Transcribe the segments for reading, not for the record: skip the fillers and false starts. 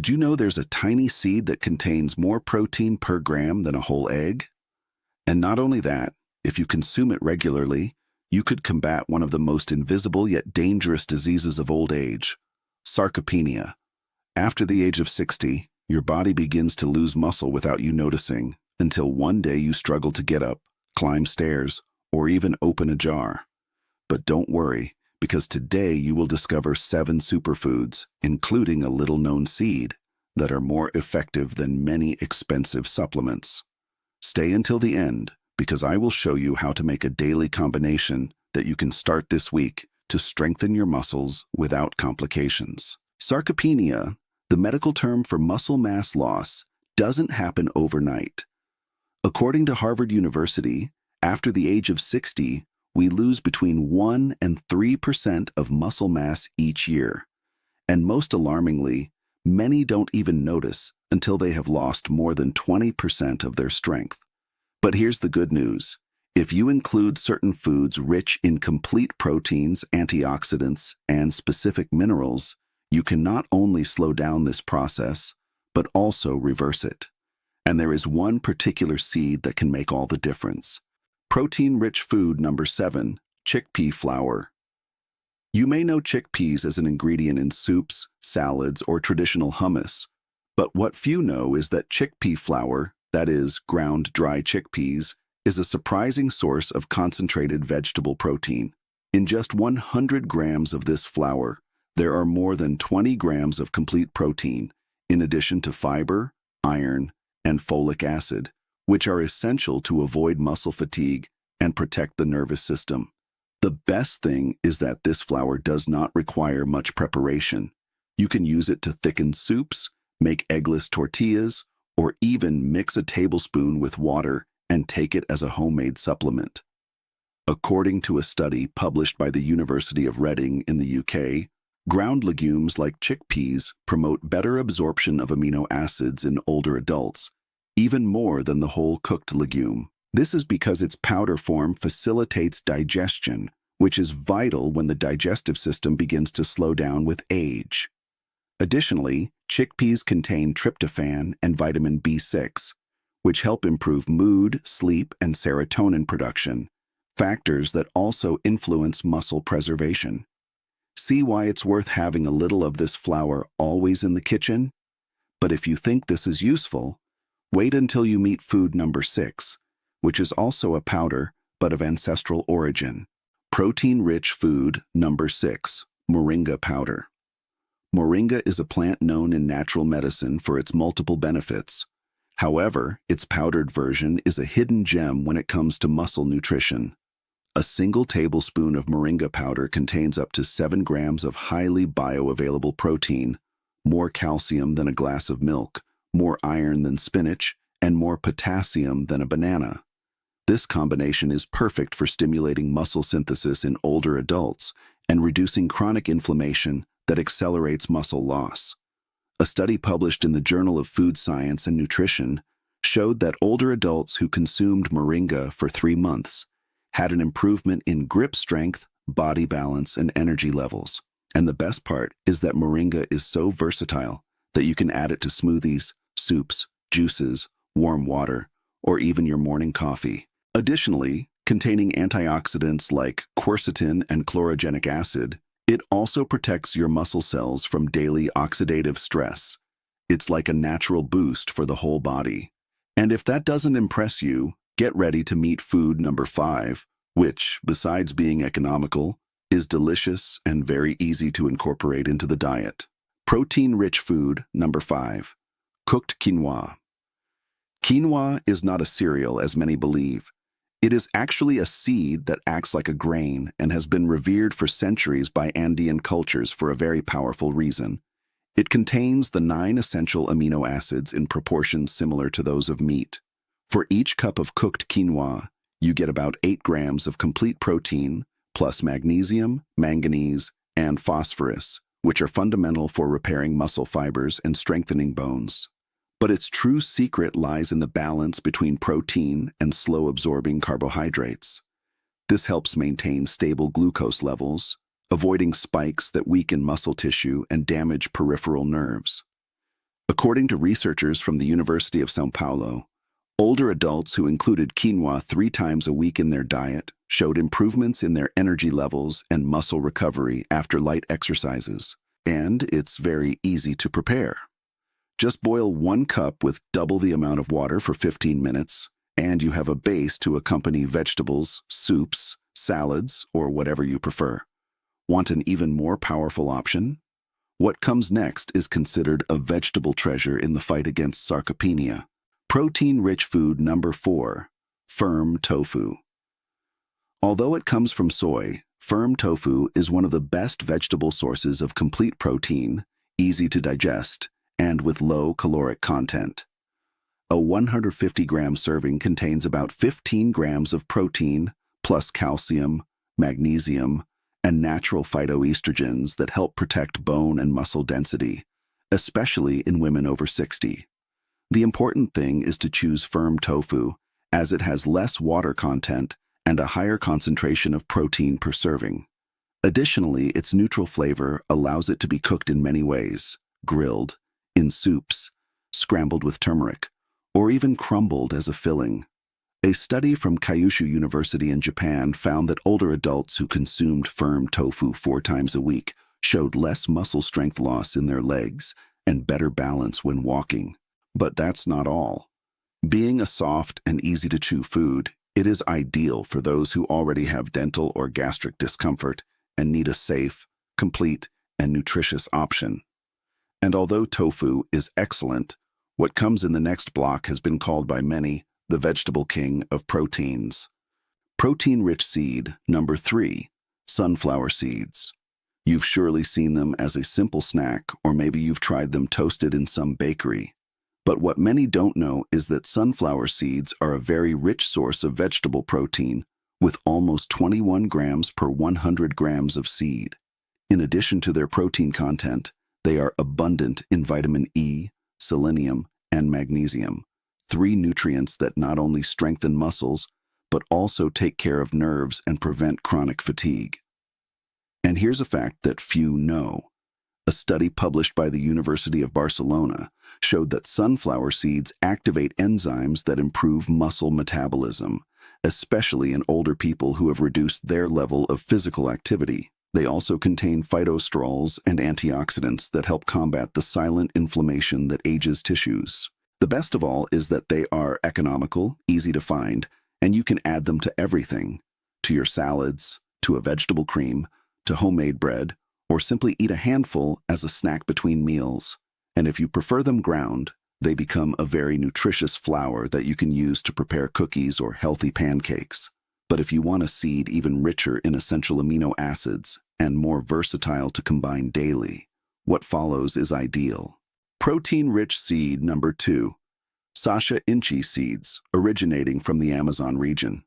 Did you know there's a tiny seed that contains more protein per gram than a whole egg? And not only that, if you consume it regularly, you could combat one of the most invisible yet dangerous diseases of old age, sarcopenia. After the age of 60, your body begins to lose muscle without you noticing, until one day you struggle to get up, climb stairs, or even open a jar. But don't worry, because today you will discover 7 superfoods, including a little-known seed, that are more effective than many expensive supplements. Stay until the end, because I will show you how to make a daily combination that you can start this week to strengthen your muscles without complications. Sarcopenia, the medical term for muscle mass loss, doesn't happen overnight. According to Harvard University, after the age of 60, we lose between 1 and 3% of muscle mass each year. And most alarmingly, many don't even notice until they have lost more than 20% of their strength. But here's the good news. If you include certain foods rich in complete proteins, antioxidants, and specific minerals, you can not only slow down this process, but also reverse it. And there is one particular seed that can make all the difference. Protein-rich food number 7, chickpea flour. You may know chickpeas as an ingredient in soups, salads, or traditional hummus, but what few know is that chickpea flour, that is, ground dry chickpeas, is a surprising source of concentrated vegetable protein. In just 100 grams of this flour, there are more than 20 grams of complete protein, in addition to fiber, iron, and folic acid, which are essential to avoid muscle fatigue and protect the nervous system. The best thing is that this flour does not require much preparation. You can use it to thicken soups, make eggless tortillas, or even mix a tablespoon with water and take it as a homemade supplement. According to a study published by the University of Reading in the UK, ground legumes like chickpeas promote better absorption of amino acids in older adults, even more than the whole cooked legume. This is because its powder form facilitates digestion, which is vital when the digestive system begins to slow down with age. Additionally, chickpeas contain tryptophan and vitamin B6, which help improve mood, sleep, and serotonin production, factors that also influence muscle preservation. See why it's worth having a little of this flour always in the kitchen? But if you think this is useful, wait until you meet food number 6, which is also a powder, but of ancestral origin. Protein-rich food number 6, moringa powder. Moringa is a plant known in natural medicine for its multiple benefits. However, its powdered version is a hidden gem when it comes to muscle nutrition. A single tablespoon of moringa powder contains up to 7 grams of highly bioavailable protein, more calcium than a glass of milk, more iron than spinach, and more potassium than a banana. This combination is perfect for stimulating muscle synthesis in older adults and reducing chronic inflammation that accelerates muscle loss. A study published in the Journal of Food Science and Nutrition showed that older adults who consumed moringa for 3 months had an improvement in grip strength, body balance, and energy levels. And the best part is that moringa is so versatile that you can add it to smoothies, soups, juices, warm water, or even your morning coffee. Additionally, containing antioxidants like quercetin and chlorogenic acid, it also protects your muscle cells from daily oxidative stress. It's like a natural boost for the whole body. And if that doesn't impress you, get ready to meet food number 5, which, besides being economical, is delicious and very easy to incorporate into the diet. Protein-rich food number 5, cooked quinoa. Quinoa is not a cereal as many believe. It is actually a seed that acts like a grain and has been revered for centuries by Andean cultures for a very powerful reason. It contains the 9 essential amino acids in proportions similar to those of meat. For each cup of cooked quinoa, you get about 8 grams of complete protein, plus magnesium, manganese, and phosphorus, which are fundamental for repairing muscle fibers and strengthening bones. But its true secret lies in the balance between protein and slow-absorbing carbohydrates. This helps maintain stable glucose levels, avoiding spikes that weaken muscle tissue and damage peripheral nerves. According to researchers from the University of São Paulo, older adults who included quinoa 3 times a week in their diet showed improvements in their energy levels and muscle recovery after light exercises. And it's very easy to prepare. Just boil 1 cup with double the amount of water for 15 minutes, and you have a base to accompany vegetables, soups, salads, or whatever you prefer. Want an even more powerful option? What comes next is considered a vegetable treasure in the fight against sarcopenia. Protein-rich food number 4, firm tofu. Although it comes from soy, firm tofu is one of the best vegetable sources of complete protein, easy to digest, and with low caloric content. A 150-gram serving contains about 15 grams of protein, plus calcium, magnesium, and natural phytoestrogens that help protect bone and muscle density, especially in women over 60. The important thing is to choose firm tofu, as it has less water content and a higher concentration of protein per serving. Additionally, its neutral flavor allows it to be cooked in many ways: grilled, in soups, scrambled with turmeric, or even crumbled as a filling. A study from Kyushu University in Japan found that older adults who consumed firm tofu 4 times a week showed less muscle strength loss in their legs and better balance when walking. But that's not all. Being a soft and easy-to-chew food, it is ideal for those who already have dental or gastric discomfort and need a safe, complete, and nutritious option. And although tofu is excellent, what comes in the next block has been called by many the vegetable king of proteins. Protein-rich seed number 3, sunflower seeds. You've surely seen them as a simple snack, or maybe you've tried them toasted in some bakery. But what many don't know is that sunflower seeds are a very rich source of vegetable protein, with almost 21 grams per 100 grams of seed. In addition to their protein content, they are abundant in vitamin E, selenium, and magnesium, 3 nutrients that not only strengthen muscles, but also take care of nerves and prevent chronic fatigue. And here's a fact that few know. A study published by the University of Barcelona showed that sunflower seeds activate enzymes that improve muscle metabolism, especially in older people who have reduced their level of physical activity. They also contain phytosterols and antioxidants that help combat the silent inflammation that ages tissues. The best of all is that they are economical, easy to find, and you can add them to everything, to your salads, to a vegetable cream, to homemade bread, or simply eat a handful as a snack between meals. And if you prefer them ground, they become a very nutritious flour that you can use to prepare cookies or healthy pancakes. But if you want a seed even richer in essential amino acids and more versatile to combine daily, what follows is ideal. Protein-rich seed number 2, sacha inchi seeds, originating from the Amazon region.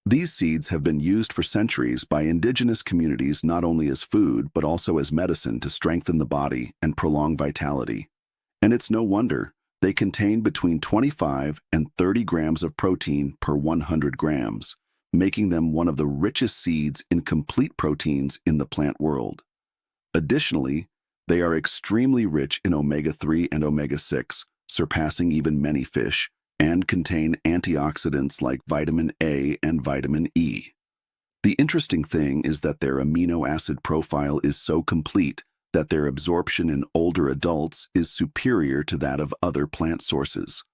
These seeds have been used for centuries by indigenous communities not only as food but also as medicine to strengthen the body and prolong vitality. And it's no wonder. They contain between 25 and 30 grams of protein per 100 grams, making them one of the richest seeds in complete proteins in the plant world. Additionally, they are extremely rich in omega-3 and omega-6, surpassing even many fish, and contain antioxidants like vitamin A and vitamin E. The interesting thing is that their amino acid profile is so complete that their absorption in older adults is superior to that of other plant sources.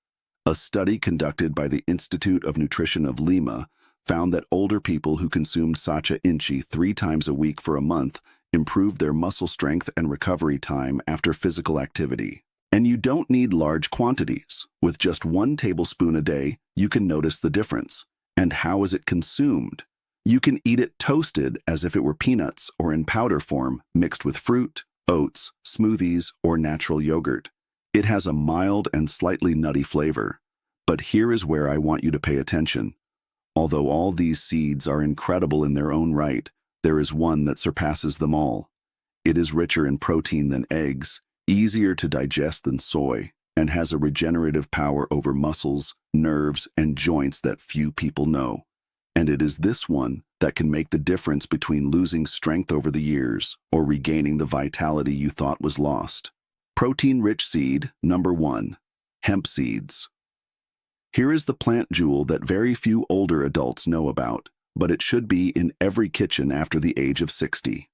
A study conducted by the Institute of Nutrition of Lima found that older people who consumed sacha inchi 3 times a week for a month improved their muscle strength and recovery time after physical activity. And you don't need large quantities. With just 1 tablespoon a day, you can notice the difference. And how is it consumed? You can eat it toasted as if it were peanuts or in powder form, mixed with fruit, oats, smoothies, or natural yogurt. It has a mild and slightly nutty flavor. But here is where I want you to pay attention. Although all these seeds are incredible in their own right, there is one that surpasses them all. It is richer in protein than eggs, easier to digest than soy, and has a regenerative power over muscles, nerves, and joints that few people know. And it is this one that can make the difference between losing strength over the years or regaining the vitality you thought was lost. Protein-rich seed, number 1. Hemp seeds. Here is the plant jewel that very few older adults know about, but it should be in every kitchen after the age of 60.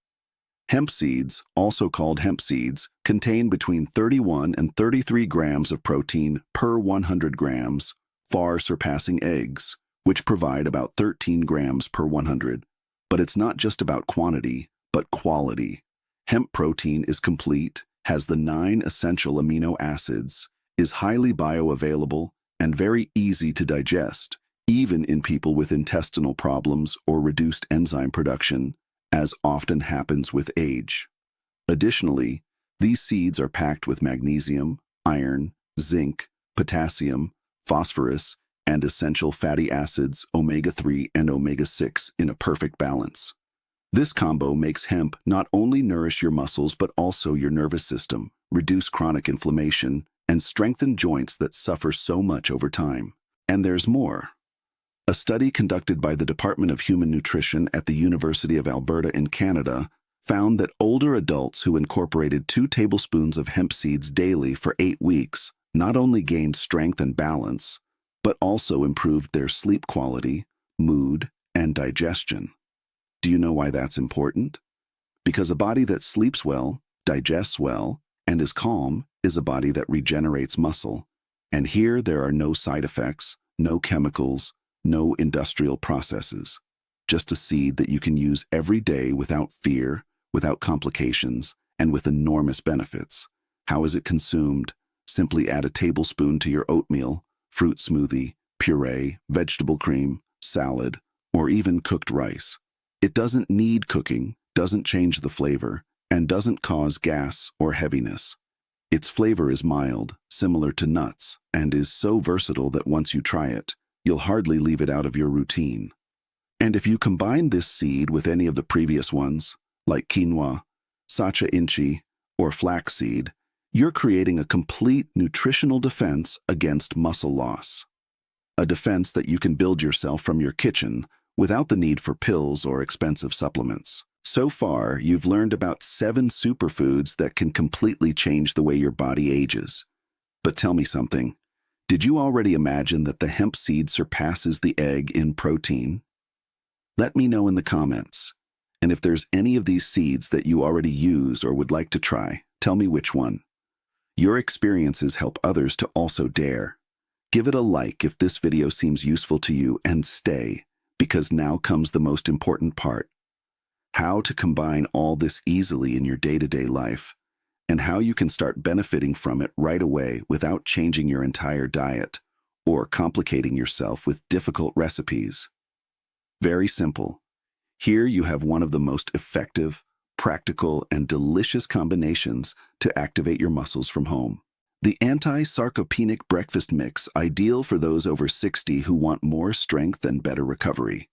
Hemp seeds, also called hemp seeds, contain between 31 and 33 grams of protein per 100 grams, far surpassing eggs, which provide about 13 grams per 100. But it's not just about quantity, but quality. Hemp protein is complete, has the 9 essential amino acids, is highly bioavailable, and very easy to digest, even in people with intestinal problems or reduced enzyme production, as often happens with age. Additionally, these seeds are packed with magnesium, iron, zinc, potassium, phosphorus, and essential fatty acids omega-3 and omega-6 in a perfect balance. This combo makes hemp not only nourish your muscles but also your nervous system, reduce chronic inflammation, and strengthen joints that suffer so much over time. And there's more. A study conducted by the Department of Human Nutrition at the University of Alberta in Canada found that older adults who incorporated 2 tablespoons of hemp seeds daily for 8 weeks not only gained strength and balance, but also improved their sleep quality, mood, and digestion. Do you know why that's important? Because a body that sleeps well, digests well, and is calm is a body that regenerates muscle. And here there are no side effects, no chemicals, no industrial processes. Just a seed that you can use every day without fear, without complications, and with enormous benefits. How is it consumed? Simply add a tablespoon to your oatmeal, fruit smoothie, puree, vegetable cream, salad, or even cooked rice. It doesn't need cooking, doesn't change the flavor, and doesn't cause gas or heaviness. Its flavor is mild, similar to nuts, and is so versatile that once you try it, you'll hardly leave it out of your routine. And if you combine this seed with any of the previous ones, like quinoa, sacha inchi, or flaxseed, you're creating a complete nutritional defense against muscle loss. A defense that you can build yourself from your kitchen without the need for pills or expensive supplements. So far, you've learned about 7 superfoods that can completely change the way your body ages. But tell me something. Did you already imagine that the hemp seed surpasses the egg in protein? Let me know in the comments. And if there's any of these seeds that you already use or would like to try, tell me which one. Your experiences help others to also dare. Give it a like if this video seems useful to you and stay, because now comes the most important part. How to combine all this easily in your day-to-day life, and how you can start benefiting from it right away without changing your entire diet or complicating yourself with difficult recipes. Very simple. Here you have one of the most effective, practical, and delicious combinations to activate your muscles from home. The anti-sarcopenic breakfast mix, ideal for those over 60 who want more strength and better recovery.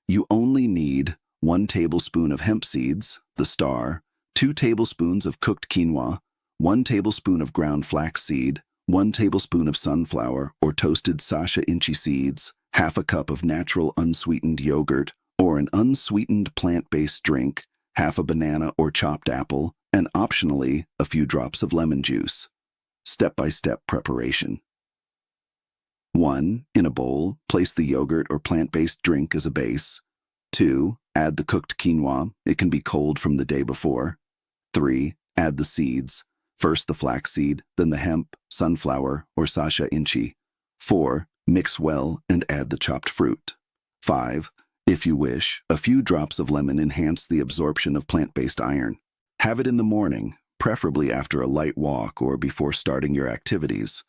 You only need 1 tablespoon of hemp seeds, the star, 2 tablespoons of cooked quinoa, 1 tablespoon of ground flaxseed, 1 tablespoon of sunflower or toasted sacha inchi seeds, half a cup of natural unsweetened yogurt or an unsweetened plant-based drink, half a banana or chopped apple, and optionally, a few drops of lemon juice. Step-by-step preparation. 1. In a bowl, place the yogurt or plant-based drink as a base. 2. Add the cooked quinoa. It can be cold from the day before. 3. Add the seeds. First the flaxseed, then the hemp, sunflower, or sacha inchi. 4. Mix well and add the chopped fruit. 5. If you wish, a few drops of lemon enhance the absorption of plant-based iron. Have it in the morning, preferably after a light walk or before starting your activities.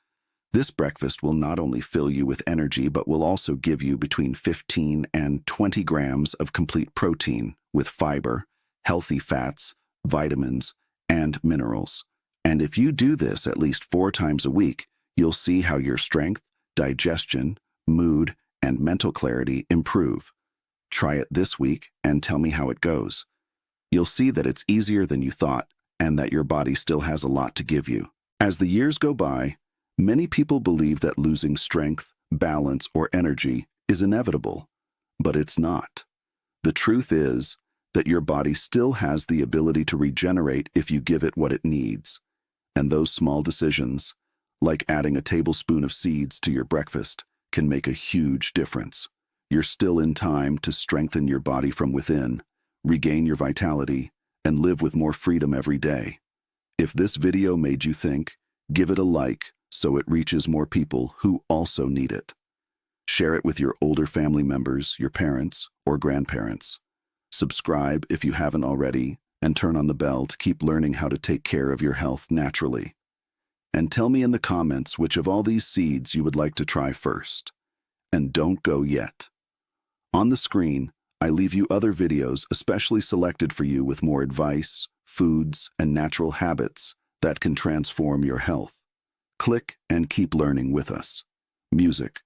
This breakfast will not only fill you with energy but will also give you between 15 and 20 grams of complete protein with fiber, healthy fats, vitamins, and minerals. And if you do this at least 4 times a week, you'll see how your strength, digestion, mood, and mental clarity improve. Try it this week and tell me how it goes. You'll see that it's easier than you thought and that your body still has a lot to give you. As the years go by, many people believe that losing strength, balance, or energy is inevitable, but it's not. The truth is that your body still has the ability to regenerate if you give it what it needs. And those small decisions, like adding a tablespoon of seeds to your breakfast, can make a huge difference. You're still in time to strengthen your body from within, regain your vitality, and live with more freedom every day. If this video made you think, give it a like so it reaches more people who also need it. Share it with your older family members, your parents, or grandparents. Subscribe if you haven't already, and turn on the bell to keep learning how to take care of your health naturally. And tell me in the comments which of all these seeds you would like to try first. And don't go yet. On the screen, I leave you other videos especially selected for you with more advice, foods, and natural habits that can transform your health. Click and keep learning with us. Music,